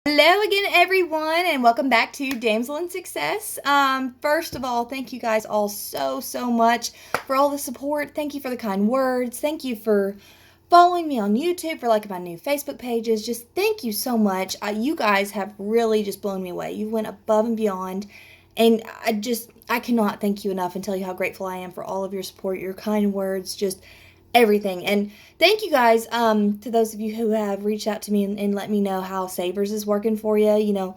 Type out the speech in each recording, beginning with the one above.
Hello again, everyone, and welcome back to Damsel in Success. First of all, thank you guys all so much for all the support. Thank you for the kind words. Thank you for following me on YouTube, for liking my new Facebook pages. Just thank you so much. You guys have really just blown me away. You went above and beyond, and I cannot thank you enough and tell you how grateful I am for all of your support, your kind words, just everything. And thank you guys to those of you who have reached out to me and let me know how Savers is working for you.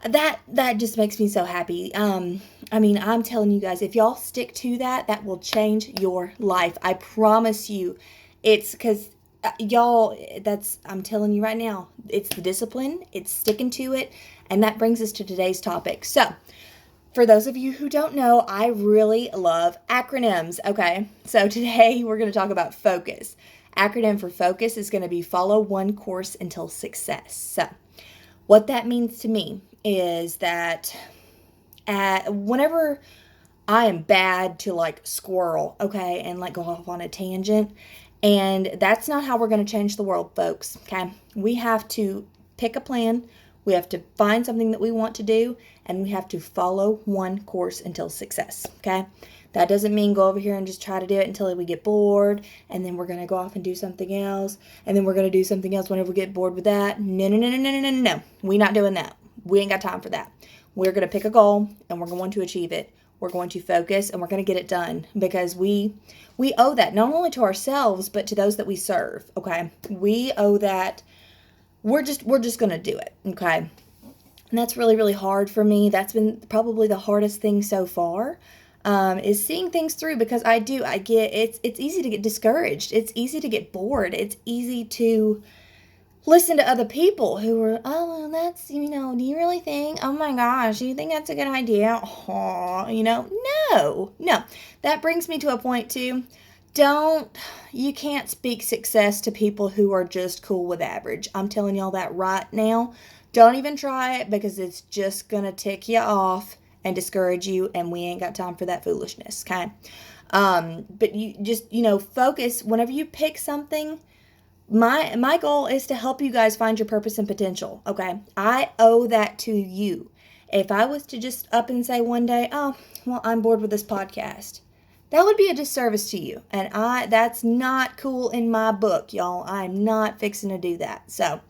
That just makes me so happy. I'm telling you guys, if y'all stick to that, that will change your life. I promise you. It's because y'all, I'm telling you right now, it's the discipline, it's sticking to it. And that brings us to today's topic. So for those of you who don't know, I really love acronyms. Okay, so today we're going to talk about FOCUS. Acronym for FOCUS is going to be follow one course until success. So what that means to me is that whenever I am bad to like squirrel, okay, and like go off on a tangent, and that's not how we're going to change the world, folks. Okay, we have to pick a plan. We have to find something that we want to do, and we have to follow one course until success, okay? That doesn't mean go over here and just try to do it until we get bored, and then we're going to go off and do something else, and then we're going to do something else whenever we get bored with that. No. We're not doing that. We ain't got time for that. We're going to pick a goal, and we're going to achieve it. We're going to focus, and we're going to get it done, because we owe that not only to ourselves, but to those that we serve, okay? We owe that. We're just going to do it, okay? And that's really hard for me. That's been probably the hardest thing so far, is seeing things through, because it's easy to get discouraged. It's easy to get bored. It's easy to listen to other people who are, oh, well, that's, do you really think, oh my gosh, do you think that's a good idea? Oh, no. That brings me to a point too. You can't speak success to people who are just cool with average. I'm telling y'all that right now. Don't even try it, because it's just going to tick you off and discourage you, and we ain't got time for that foolishness, okay? But you just, focus. Whenever you pick something, my goal is to help you guys find your purpose and potential, okay? I owe that to you. If I was to just up and say one day, oh, well, I'm bored with this podcast, that would be a disservice to you. And that's not cool in my book, y'all. I'm not fixing to do that. So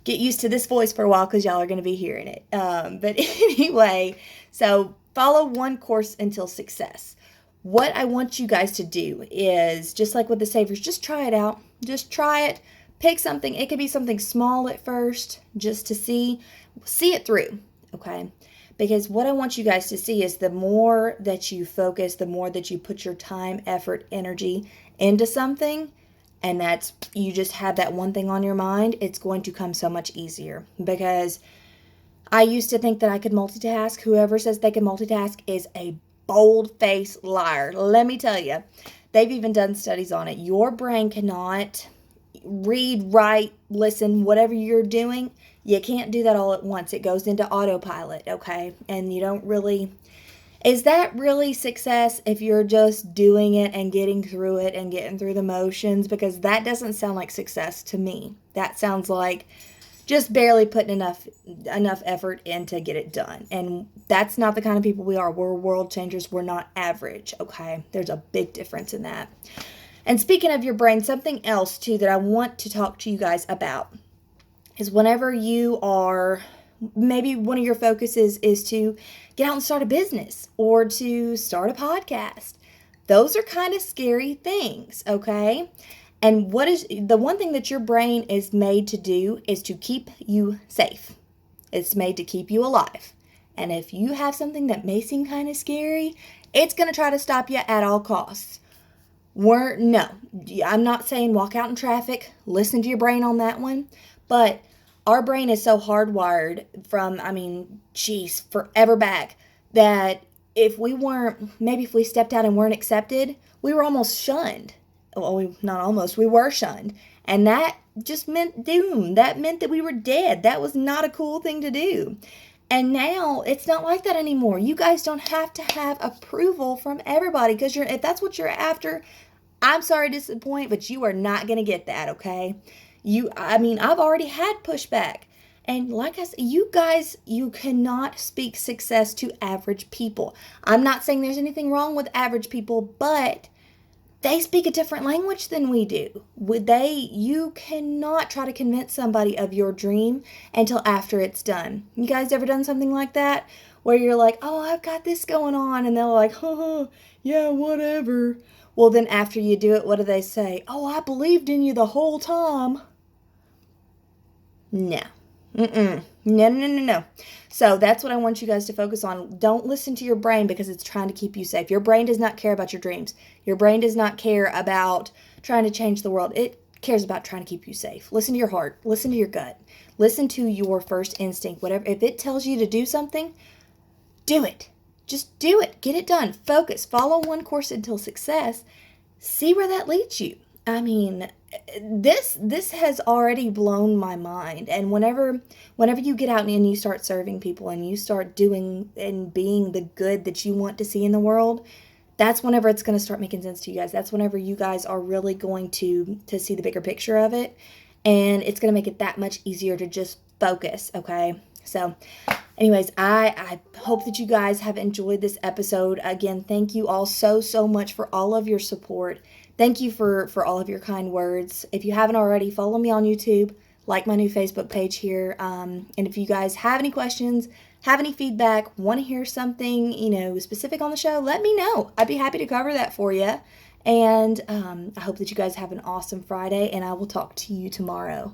get used to this voice for a while, because y'all are going to be hearing it. But anyway, so follow one course until success. What I want you guys to do is, just like with the Savers, just try it out. Just try it. Pick something. It could be something small at first, just to see it through, okay? Because what I want you guys to see is the more that you focus, the more that you put your time, effort, energy into something, and that's, you just have that one thing on your mind, it's going to come so much easier. Because I used to think that I could multitask. Whoever says they can multitask is a bold-faced liar. Let me tell you, they've even done studies on it. Your brain cannot read, write, listen, whatever you're doing. You can't do that all at once. It goes into autopilot, okay? And you don't really... Is that really success if you're just doing it and getting through it and getting through the motions? Because that doesn't sound like success to me. That sounds like just barely putting enough effort in to get it done. And that's not the kind of people we are. We're world changers. We're not average, okay? There's a big difference in that. And speaking of your brain, something else too that I want to talk to you guys about is whenever you are, maybe one of your focuses is to get out and start a business or to start a podcast. Those are kind of scary things, okay? And what is the one thing that your brain is made to do is to keep you safe. It's made to keep you alive. And if you have something that may seem kind of scary, it's going to try to stop you at all costs. No, I'm not saying walk out in traffic. Listen to your brain on that one. But our brain is so hardwired from, forever back, that if we stepped out and weren't accepted, we were almost shunned. Well, we were shunned. And that just meant doom. That meant that we were dead. That was not a cool thing to do. And now it's not like that anymore. You guys don't have to have approval from everybody, because if that's what you're after, I'm sorry to disappoint, but you are not going to get that, okay? I've already had pushback. And like I said, you guys, you cannot speak success to average people. I'm not saying there's anything wrong with average people, but they speak a different language than we do. You cannot try to convince somebody of your dream until after it's done. You guys ever done something like that? Where you're like, oh, I've got this going on. And they're like, yeah, whatever. Well, then after you do it, what do they say? Oh, I believed in you the whole time. No. Mm-mm. No, no, no, no. So that's what I want you guys to focus on. Don't listen to your brain because it's trying to keep you safe. Your brain does not care about your dreams. Your brain does not care about trying to change the world. It cares about trying to keep you safe. Listen to your heart. Listen to your gut. Listen to your first instinct. Whatever. If it tells you to do something, do it. Just do it. Get it done. Focus. Follow one course until success. See where that leads you. I mean, this has already blown my mind. And whenever you get out and you start serving people and you start doing and being the good that you want to see in the world, that's whenever it's going to start making sense to you guys. That's whenever you guys are really going to see the bigger picture of it, and it's going to make it that much easier to just focus, okay? So anyways, I hope that you guys have enjoyed this episode. Again, thank you all so much for all of your support. Thank you for all of your kind words. If you haven't already, follow me on YouTube, like my new Facebook page here. And if you guys have any questions, have any feedback, want to hear something, specific on the show, let me know. I'd be happy to cover that for you. And I hope that you guys have an awesome Friday, and I will talk to you tomorrow.